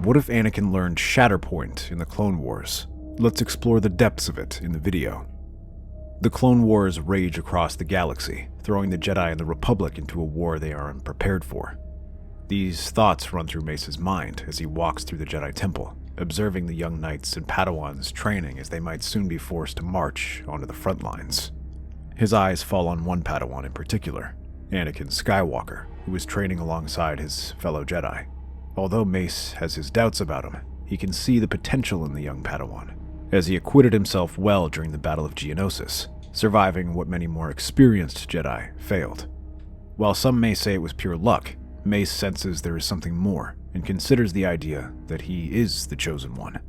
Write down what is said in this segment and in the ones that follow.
what if Anakin learned Shatterpoint in the Clone Wars? Let's explore the depths of it in the video. The Clone Wars rage across the galaxy, throwing the Jedi and the Republic into a war they are unprepared for. These thoughts run through Mace's mind as he walks through the Jedi Temple, observing the young knights and Padawans training as they might soon be forced to march onto the front lines. His eyes fall on one Padawan in particular, Anakin Skywalker, who is training alongside his fellow Jedi. Although Mace has his doubts about him, he can see the potential in the young Padawan, as he acquitted himself well during the Battle of Geonosis, surviving what many more experienced Jedi failed. While some may say it was pure luck, Mace senses there is something more and considers the idea that he is the chosen one.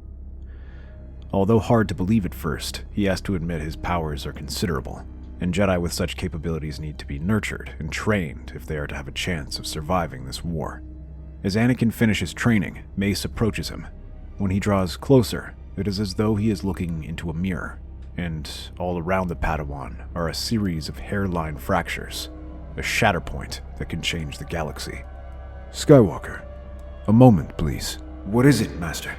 Although hard to believe at first, he has to admit his powers are considerable, and Jedi with such capabilities need to be nurtured and trained if they are to have a chance of surviving this war. As Anakin finishes training, Mace approaches him. When he draws closer, it is as though he is looking into a mirror, and all around the Padawan are a series of hairline fractures, a shatterpoint that can change the galaxy. Skywalker, a moment, please. What is it, Master?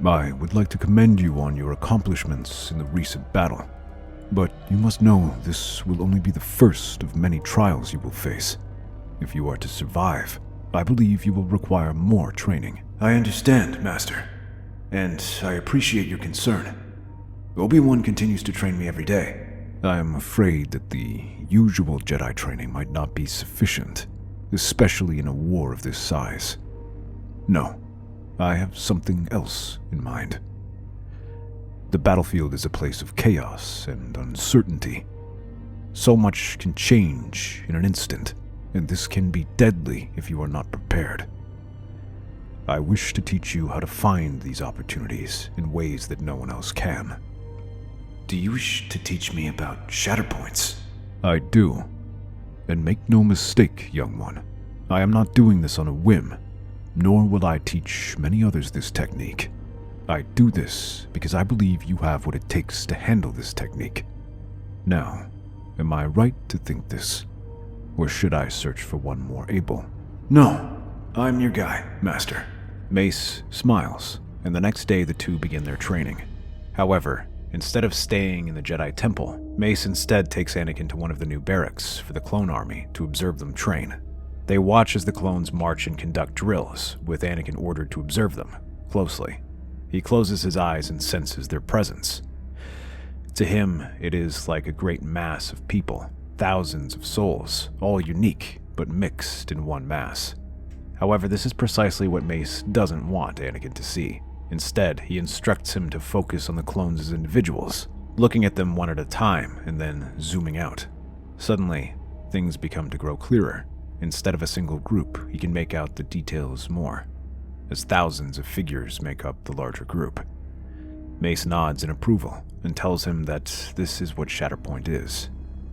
I would like to commend you on your accomplishments in the recent battle, but you must know this will only be the first of many trials you will face. If you are to survive, I believe you will require more training. I understand, Master, and I appreciate your concern. Obi-Wan continues to train me every day. I am afraid that the usual Jedi training might not be sufficient, especially in a war of this size. No, I have something else in mind. The battlefield is a place of chaos and uncertainty. So much can change in an instant, and this can be deadly if you are not prepared. I wish to teach you how to find these opportunities in ways that no one else can. Do you wish to teach me about Shatterpoints? I do. And make no mistake, young one, I am not doing this on a whim, nor will I teach many others this technique. I do this because I believe you have what it takes to handle this technique. Now, am I right to think this? Or should I search for one more able? No, I'm your guy, Master. Mace smiles, and the next day the two begin their training. However, instead of staying in the Jedi Temple, Mace instead takes Anakin to one of the new barracks for the clone army to observe them train. They watch as the clones march and conduct drills, with Anakin ordered to observe them closely. He closes his eyes and senses their presence. To him, it is like a great mass of people, thousands of souls, all unique, but mixed in one mass. However, this is precisely what Mace doesn't want Anakin to see. Instead, he instructs him to focus on the clones as individuals, looking at them one at a time and then zooming out. Suddenly, things begome to grow clearer. Instead of a single group, he can make out the details more, as thousands of figures make up the larger group. Mace nods in approval and tells him that this is what Shatterpoint is.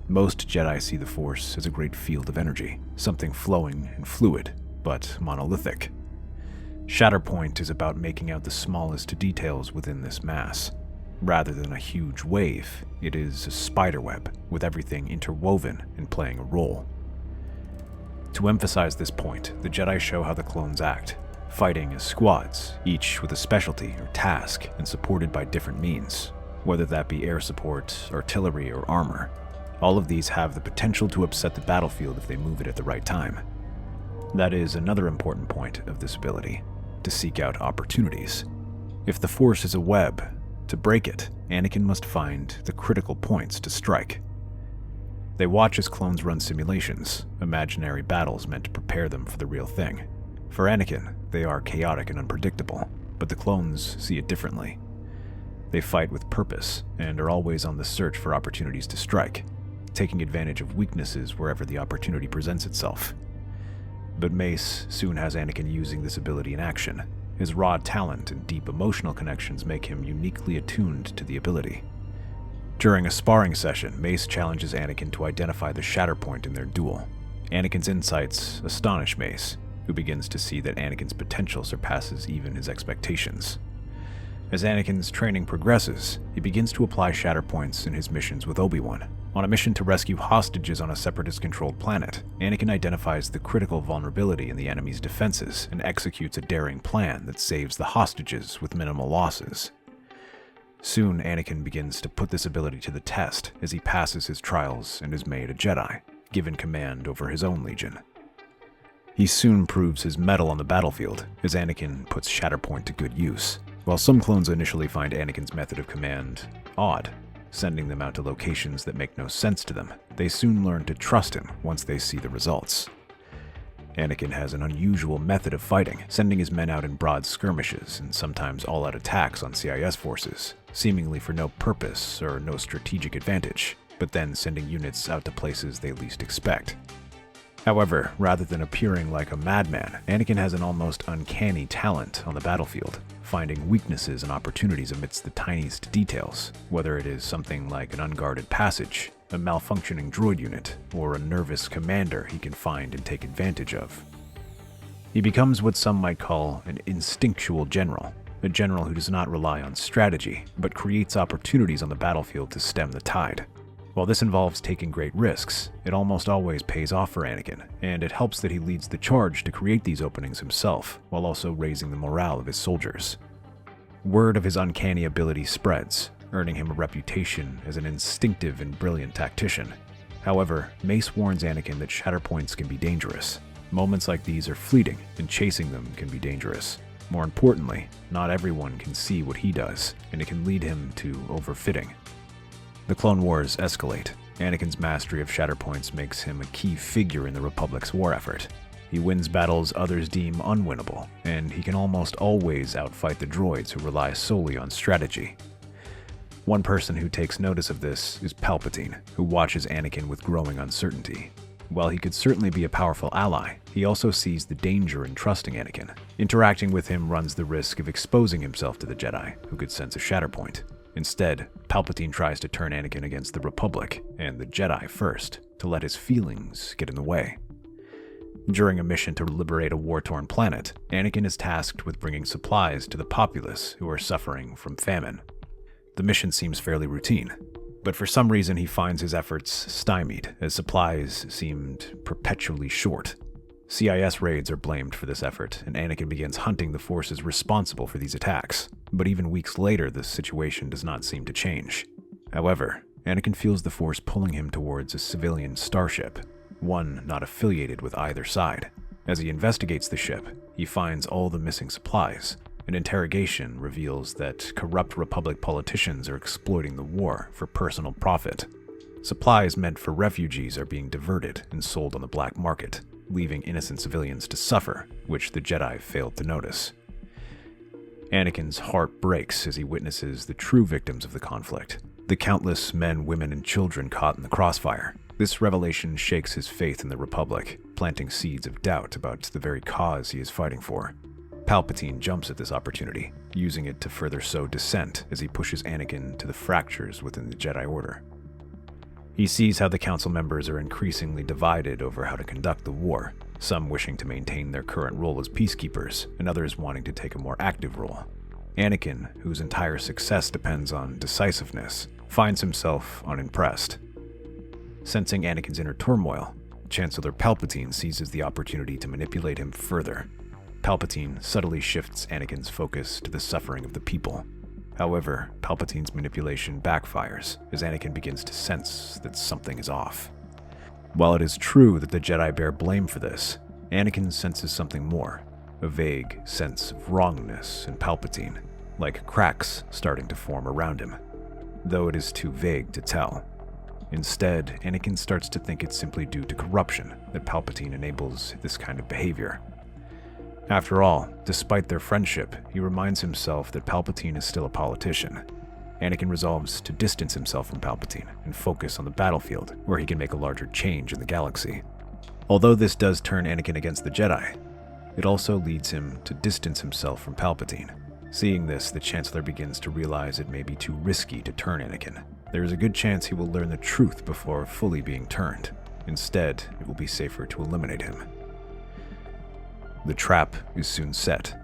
Most Jedi see the Force as a great field of energy, something flowing and fluid, but monolithic. Shatterpoint is about making out the smallest details within this mass. Rather than a huge wave, it is a spiderweb with everything interwoven and playing a role. To emphasize this point, the Jedi show how the clones act, fighting as squads, each with a specialty or task and supported by different means, whether that be air support, artillery, or armor. All of these have the potential to upset the battlefield if they move it at the right time. That is another important point of this ability, to seek out opportunities. If the Force is a web, to break it, Anakin must find the critical points to strike. They watch as clones run simulations, imaginary battles meant to prepare them for the real thing. For Anakin, they are chaotic and unpredictable, but the clones see it differently. They fight with purpose and are always on the search for opportunities to strike, taking advantage of weaknesses wherever the opportunity presents itself. But Mace soon has Anakin using this ability in action. His raw talent and deep emotional connections make him uniquely attuned to the ability. During a sparring session, Mace challenges Anakin to identify the Shatterpoint in their duel. Anakin's insights astonish Mace, who begins to see that Anakin's potential surpasses even his expectations. As Anakin's training progresses, he begins to apply Shatterpoints in his missions with Obi-Wan, On a mission to rescue hostages on a Separatist-controlled planet, Anakin identifies the critical vulnerability in the enemy's defenses and executes a daring plan that saves the hostages with minimal losses. Soon, Anakin begins to put this ability to the test as he passes his trials and is made a Jedi, given command over his own legion. He soon proves his mettle on the battlefield as Anakin puts Shatterpoint to good use. While some clones initially find Anakin's method of command odd, sending them out to locations that make no sense to them, they soon learn to trust him once they see the results. Anakin has an unusual method of fighting, sending his men out in broad skirmishes and sometimes all-out attacks on CIS forces, seemingly for no purpose or no strategic advantage, but then sending units out to places they least expect. However, rather than appearing like a madman, Anakin has an almost uncanny talent on the battlefield, finding weaknesses and opportunities amidst the tiniest details, whether it is something like an unguarded passage, a malfunctioning droid unit, or a nervous commander he can find and take advantage of. He becomes what some might call an instinctual general, a general who does not rely on strategy, but creates opportunities on the battlefield to stem the tide. While this involves taking great risks, it almost always pays off for Anakin, and it helps that he leads the charge to create these openings himself, while also raising the morale of his soldiers. Word of his uncanny ability spreads, earning him a reputation as an instinctive and brilliant tactician. However, Mace warns Anakin that Shatterpoints can be dangerous. Moments like these are fleeting, and chasing them can be dangerous. More importantly, not everyone can see what he does, and it can lead him to overfitting. The Clone Wars escalate. Anakin's mastery of Shatterpoints makes him a key figure in the Republic's war effort. He wins battles others deem unwinnable, and he can almost always outfight the droids who rely solely on strategy. One person who takes notice of this is Palpatine, who watches Anakin with growing uncertainty. While he could certainly be a powerful ally, he also sees the danger in trusting Anakin. Interacting with him runs the risk of exposing himself to the Jedi, who could sense a Shatterpoint. Instead, Palpatine tries to turn Anakin against the Republic and the Jedi first, to let his feelings get in the way. During a mission to liberate a war-torn planet, Anakin is tasked with bringing supplies to the populace who are suffering from famine. The mission seems fairly routine, but for some reason he finds his efforts stymied as supplies seemed perpetually short. CIS raids are blamed for this effort, and Anakin begins hunting the forces responsible for these attacks. But even weeks later, the situation does not seem to change. However, Anakin feels the Force pulling him towards a civilian starship, one not affiliated with either side. As he investigates the ship, he finds all the missing supplies. An interrogation reveals that corrupt Republic politicians are exploiting the war for personal profit. Supplies meant for refugees are being diverted and sold on the black market, leaving innocent civilians to suffer, which the Jedi failed to notice. Anakin's heart breaks as he witnesses the true victims of the conflict, the countless men, women, and children caught in the crossfire. This revelation shakes his faith in the Republic, planting seeds of doubt about the very cause he is fighting for. Palpatine jumps at this opportunity, using it to further sow dissent as he pushes Anakin to the fractures within the Jedi Order. He sees how the council members are increasingly divided over how to conduct the war, some wishing to maintain their current role as peacekeepers, and others wanting to take a more active role. Anakin, whose entire success depends on decisiveness, finds himself unimpressed. Sensing Anakin's inner turmoil, Chancellor Palpatine seizes the opportunity to manipulate him further. Palpatine subtly shifts Anakin's focus to the suffering of the people. However, Palpatine's manipulation backfires as Anakin begins to sense that something is off. While it is true that the Jedi bear blame for this, Anakin senses something more, a vague sense of wrongness in Palpatine, like cracks starting to form around him, though it is too vague to tell. Instead, Anakin starts to think it's simply due to corruption that Palpatine enables this kind of behavior. After all, despite their friendship, he reminds himself that Palpatine is still a politician. Anakin resolves to distance himself from Palpatine and focus on the battlefield, where he can make a larger change in the galaxy. Although this does turn Anakin against the Jedi, it also leads him to distance himself from Palpatine. Seeing this, the Chancellor begins to realize it may be too risky to turn Anakin. There is a good chance he will learn the truth before fully being turned. Instead, it will be safer to eliminate him. The trap is soon set.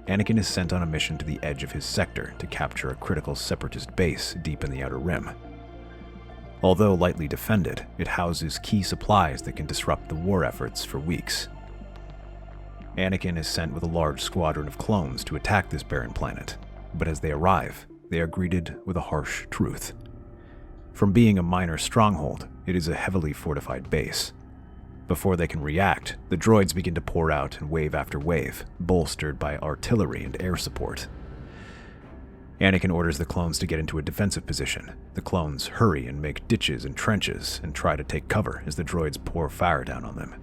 Anakin is sent on a mission to the edge of his sector to capture a critical Separatist base deep in the Outer Rim. Although lightly defended, it houses key supplies that can disrupt the war efforts for weeks. Anakin is sent with a large squadron of clones to attack this barren planet, but as they arrive, they are greeted with a harsh truth. From being a minor stronghold, it is a heavily fortified base. Before they can react, the droids begin to pour out in wave after wave, bolstered by artillery and air support. Anakin orders the clones to get into a defensive position. The clones hurry and make ditches and trenches and try to take cover as the droids pour fire down on them.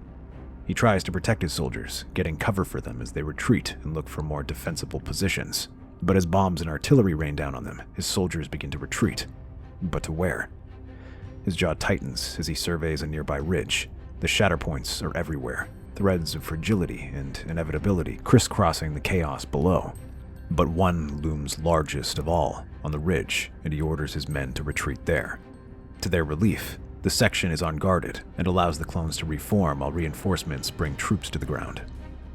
He tries to protect his soldiers, getting cover for them as they retreat and look for more defensible positions. But as bombs and artillery rain down on them, his soldiers begin to retreat. But to where? His jaw tightens as he surveys a nearby ridge. The shatterpoints are everywhere, threads of fragility and inevitability crisscrossing the chaos below. But one looms largest of all on the ridge, and he orders his men to retreat there. To their relief, the section is unguarded and allows the clones to reform while reinforcements bring troops to the ground.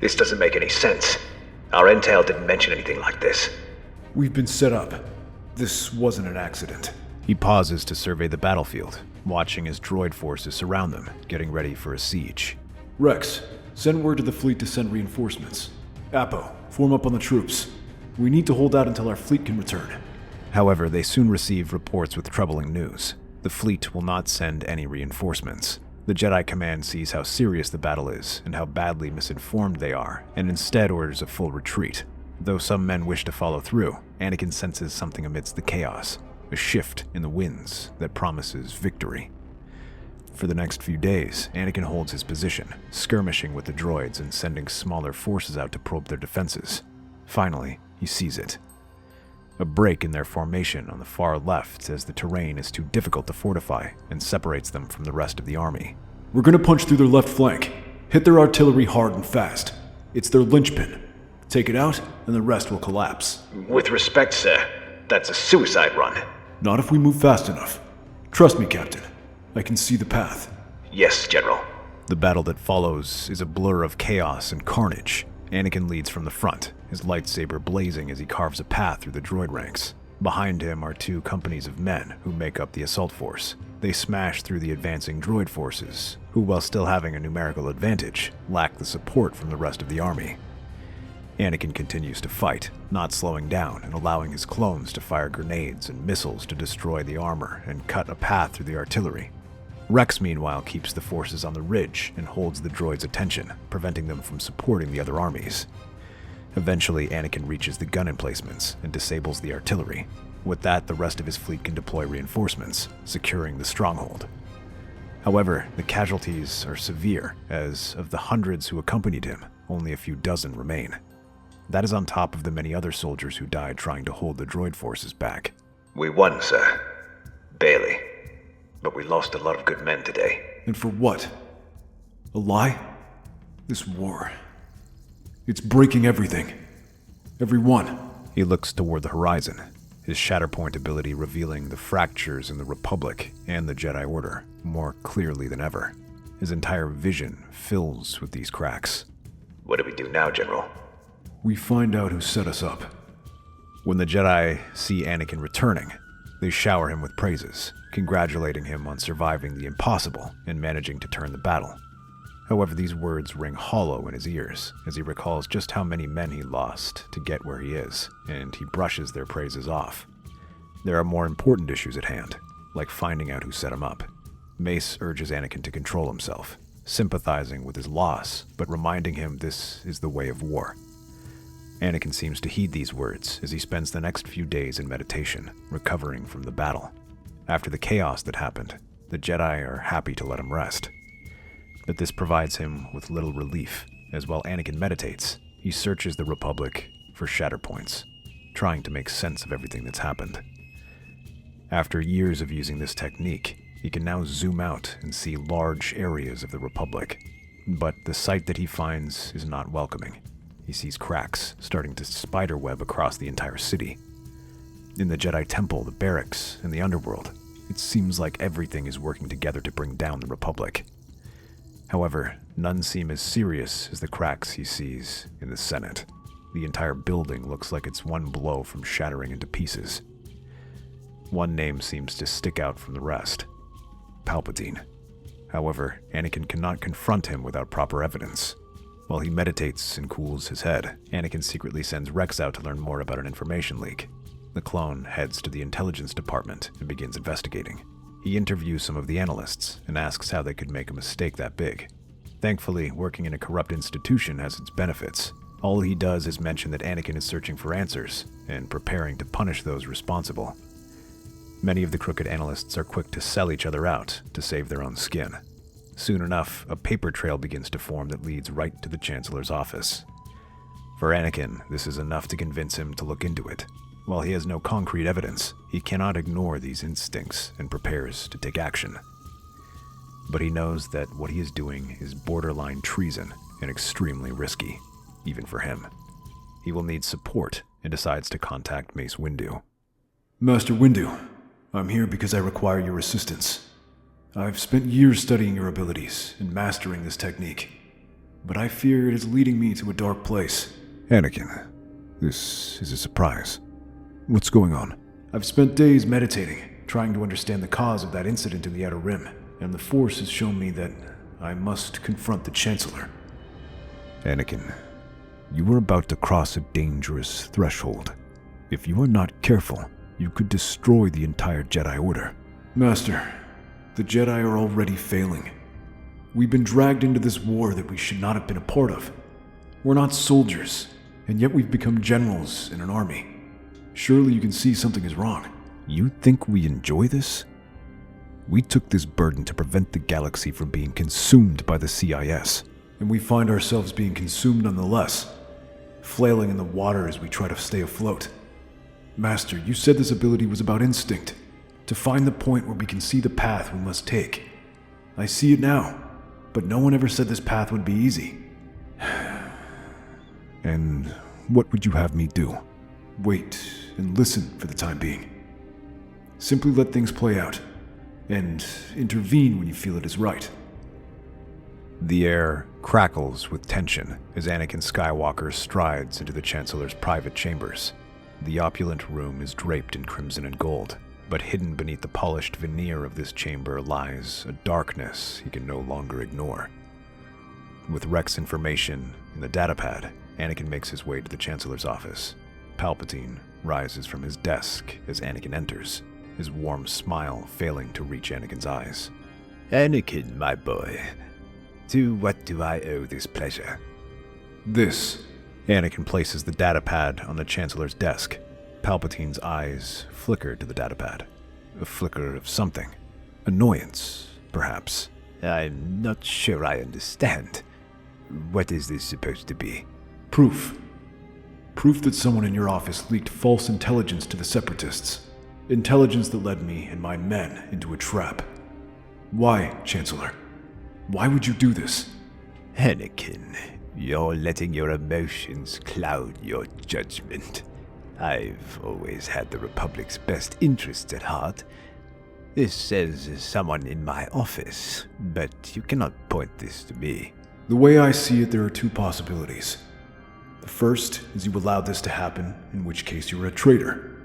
This doesn't make any sense. Our intel didn't mention anything like this. We've been set up. This wasn't an accident. He pauses to survey the battlefield, watching as droid forces surround them, getting ready for a siege. Rex, send word to the fleet to send reinforcements. Apo, form up on the troops. We need to hold out until our fleet can return. However, they soon receive reports with troubling news. The fleet will not send any reinforcements. The Jedi command sees how serious the battle is and how badly misinformed they are, and instead orders a full retreat. Though some men wish to follow through, Anakin senses something amidst the chaos, a shift in the winds that promises victory. For the next few days, Anakin holds his position, skirmishing with the droids and sending smaller forces out to probe their defenses. Finally, he sees it. A break in their formation on the far left as the terrain is too difficult to fortify and separates them from the rest of the army. We're gonna punch through their left flank. Hit their artillery hard and fast. It's their linchpin. Take it out, and the rest will collapse. With respect, sir, that's a suicide run. Not if we move fast enough. Trust me, Captain. I can see the path. Yes, General. The battle that follows is a blur of chaos and carnage. Anakin leads from the front, his lightsaber blazing as he carves a path through the droid ranks. Behind him are two companies of men who make up the assault force. They smash through the advancing droid forces, who, while still having a numerical advantage, lack the support from the rest of the army. Anakin continues to fight, not slowing down and allowing his clones to fire grenades and missiles to destroy the armor and cut a path through the artillery. Rex, meanwhile, keeps the forces on the ridge and holds the droids' attention, preventing them from supporting the other armies. Eventually, Anakin reaches the gun emplacements and disables the artillery. With that, the rest of his fleet can deploy reinforcements, securing the stronghold. However, the casualties are severe, as of the hundreds who accompanied him, only a few dozen remain. That is on top of the many other soldiers who died trying to hold the droid forces back. We won, sir. Barely. But we lost a lot of good men today. And for what? A lie? This war. It's breaking everything. Everyone. He looks toward the horizon, his Shatterpoint ability revealing the fractures in the Republic and the Jedi Order more clearly than ever. His entire vision fills with these cracks. What do we do now, General? We find out who set us up. When the Jedi see Anakin returning, they shower him with praises, congratulating him on surviving the impossible and managing to turn the battle. However, these words ring hollow in his ears as he recalls just how many men he lost to get where he is, and he brushes their praises off. There are more important issues at hand, like finding out who set him up. Mace urges Anakin to control himself, sympathizing with his loss, but reminding him this is the way of war. Anakin seems to heed these words as he spends the next few days in meditation, recovering from the battle. After the chaos that happened, the Jedi are happy to let him rest. But this provides him with little relief, as while Anakin meditates, he searches the Republic for Shatterpoints, trying to make sense of everything that's happened. After years of using this technique, he can now zoom out and see large areas of the Republic. But the sight that he finds is not welcoming. He sees cracks starting to spiderweb across the entire city. In the Jedi Temple, the barracks, and the underworld, it seems like everything is working together to bring down the Republic. However, none seem as serious as the cracks he sees in the Senate. The entire building looks like it's one blow from shattering into pieces. One name seems to stick out from the rest: Palpatine. However, Anakin cannot confront him without proper evidence. While he meditates and cools his head, Anakin secretly sends Rex out to learn more about an information leak. The clone heads to the intelligence department and begins investigating. He interviews some of the analysts and asks how they could make a mistake that big. Thankfully, working in a corrupt institution has its benefits. All he does is mention that Anakin is searching for answers and preparing to punish those responsible. Many of the crooked analysts are quick to sell each other out to save their own skin. Soon enough, a paper trail begins to form that leads right to the Chancellor's office. For Anakin, this is enough to convince him to look into it. While he has no concrete evidence, he cannot ignore these instincts and prepares to take action. But he knows that what he is doing is borderline treason and extremely risky, even for him. He will need support and decides to contact Mace Windu. Master Windu, I'm here because I require your assistance. I've spent years studying your abilities and mastering this technique, but I fear it is leading me to a dark place. Anakin, this is a surprise. What's going on? I've spent days meditating, trying to understand the cause of that incident in the Outer Rim, and the Force has shown me that I must confront the Chancellor. Anakin, you are about to cross a dangerous threshold. If you are not careful, you could destroy the entire Jedi Order. Master, the Jedi are already failing. We've been dragged into this war that we should not have been a part of. We're not soldiers, and yet we've become generals in an army. Surely you can see something is wrong. You think we enjoy this? We took this burden to prevent the galaxy from being consumed by the CIS. And we find ourselves being consumed nonetheless, flailing in the water as we try to stay afloat. Master, you said this ability was about instinct, to find the point where we can see the path we must take. I see it now, but no one ever said this path would be easy. And what would you have me do? Wait and listen for the time being. Simply let things play out, and intervene when you feel it is right. The air crackles with tension as Anakin Skywalker strides into the Chancellor's private chambers. The opulent room is draped in crimson and gold, but hidden beneath the polished veneer of this chamber lies a darkness he can no longer ignore. With Rex information in the datapad, Anakin makes his way to the Chancellor's office. Palpatine rises from his desk as Anakin enters, his warm smile failing to reach Anakin's eyes. Anakin, my boy, to what do I owe this pleasure? This. Anakin places the datapad on the Chancellor's desk. Palpatine's eyes flicker to the datapad. A flicker of something. Annoyance, perhaps. I'm not sure I understand. What is this supposed to be? Proof. Proof that someone in your office leaked false intelligence to the Separatists. Intelligence that led me and my men into a trap. Why, Chancellor? Why would you do this? Anakin, you're letting your emotions cloud your judgment. I've always had the Republic's best interests at heart. This says someone in my office, but you cannot point this to me. The way I see it, there are two possibilities. The first is you allowed this to happen, in which case you were a traitor.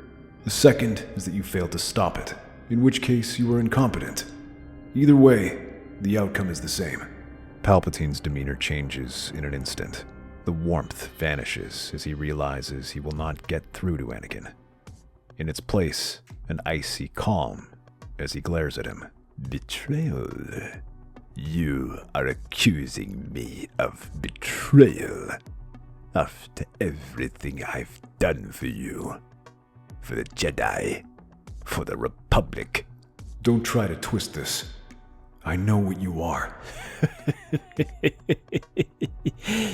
The second is that you failed to stop it, in which case you were incompetent. Either way, the outcome is the same. Palpatine's demeanor changes in an instant. The warmth vanishes as he realizes he will not get through to Anakin. In its place, an icy calm as he glares at him. Betrayal. You are accusing me of betrayal. After everything I've done for you. For the Jedi. For the Republic. Don't try to twist this. I know what you are.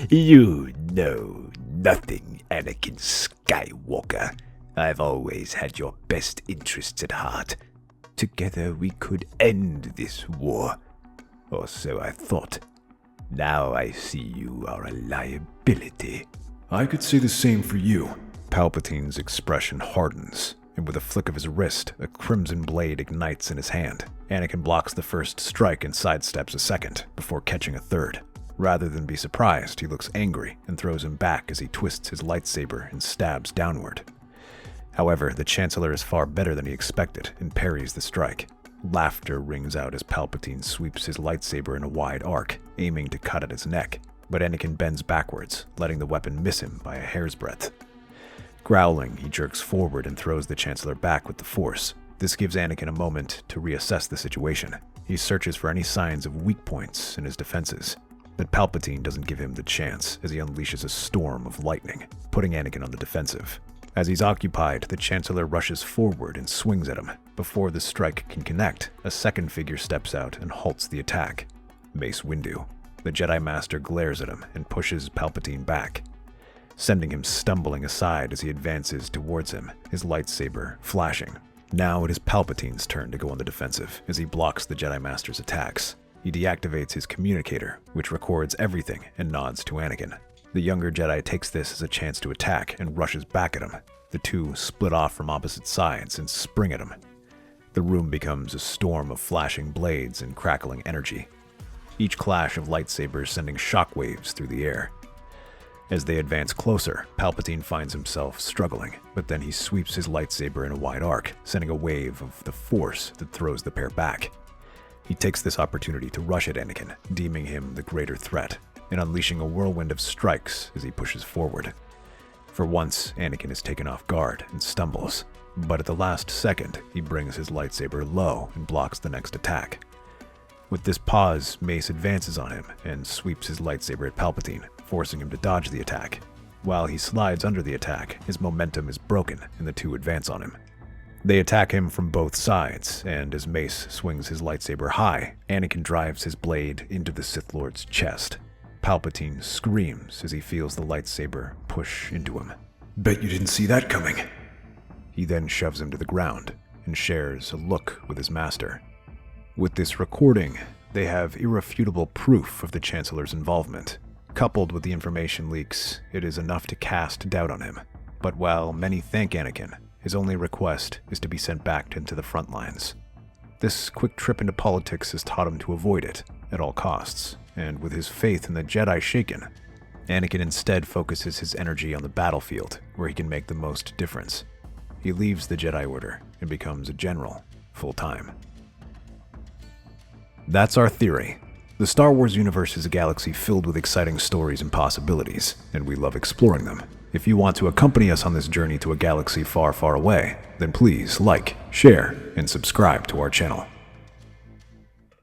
You know nothing, Anakin Skywalker. I've always had your best interests at heart. Together we could end this war. Or so I thought. Now I see you are a liability. I could say the same for you. Palpatine's expression hardens, and with a flick of his wrist, a crimson blade ignites in his hand. Anakin blocks the first strike and sidesteps a second, before catching a third. Rather than be surprised, he looks angry and throws him back as he twists his lightsaber and stabs downward. However, the Chancellor is far better than he expected and parries the strike. Laughter rings out as Palpatine sweeps his lightsaber in a wide arc, aiming to cut at his neck, but Anakin bends backwards, letting the weapon miss him by a hair's breadth. Growling, he jerks forward and throws the Chancellor back with the Force. This gives Anakin a moment to reassess the situation. He searches for any signs of weak points in his defenses, but Palpatine doesn't give him the chance as he unleashes a storm of lightning, putting Anakin on the defensive. As he's occupied, the Chancellor rushes forward and swings at him. Before the strike can connect, a second figure steps out and halts the attack. Mace Windu. The Jedi Master glares at him and pushes Palpatine back, sending him stumbling aside as he advances towards him, his lightsaber flashing. Now it is Palpatine's turn to go on the defensive as he blocks the Jedi Master's attacks. He deactivates his communicator, which records everything and nods to Anakin. The younger Jedi takes this as a chance to attack and rushes back at him. The two split off from opposite sides and spring at him. The room becomes a storm of flashing blades and crackling energy, each clash of lightsabers sending shockwaves through the air. As they advance closer, Palpatine finds himself struggling, but then he sweeps his lightsaber in a wide arc, sending a wave of the Force that throws the pair back. He takes this opportunity to rush at Anakin, deeming him the greater threat, and unleashing a whirlwind of strikes as he pushes forward. For once, Anakin is taken off guard and stumbles, but at the last second, he brings his lightsaber low and blocks the next attack. With this pause, Mace advances on him and sweeps his lightsaber at Palpatine, forcing him to dodge the attack. While he slides under the attack, his momentum is broken and the two advance on him. They attack him from both sides, and as Mace swings his lightsaber high, Anakin drives his blade into the Sith Lord's chest. Palpatine screams as he feels the lightsaber push into him. Bet you didn't see that coming. He then shoves him to the ground and shares a look with his master. With this recording, they have irrefutable proof of the Chancellor's involvement. Coupled with the information leaks, it is enough to cast doubt on him. But while many thank Anakin, his only request is to be sent back into the front lines. This quick trip into politics has taught him to avoid it at all costs, and with his faith in the Jedi shaken, Anakin instead focuses his energy on the battlefield, where he can make the most difference. He leaves the Jedi Order and becomes a general, full-time. That's our theory. The Star Wars universe is a galaxy filled with exciting stories and possibilities, and we love exploring them. If you want to accompany us on this journey to a galaxy far, far away, then please like, share, and subscribe to our channel.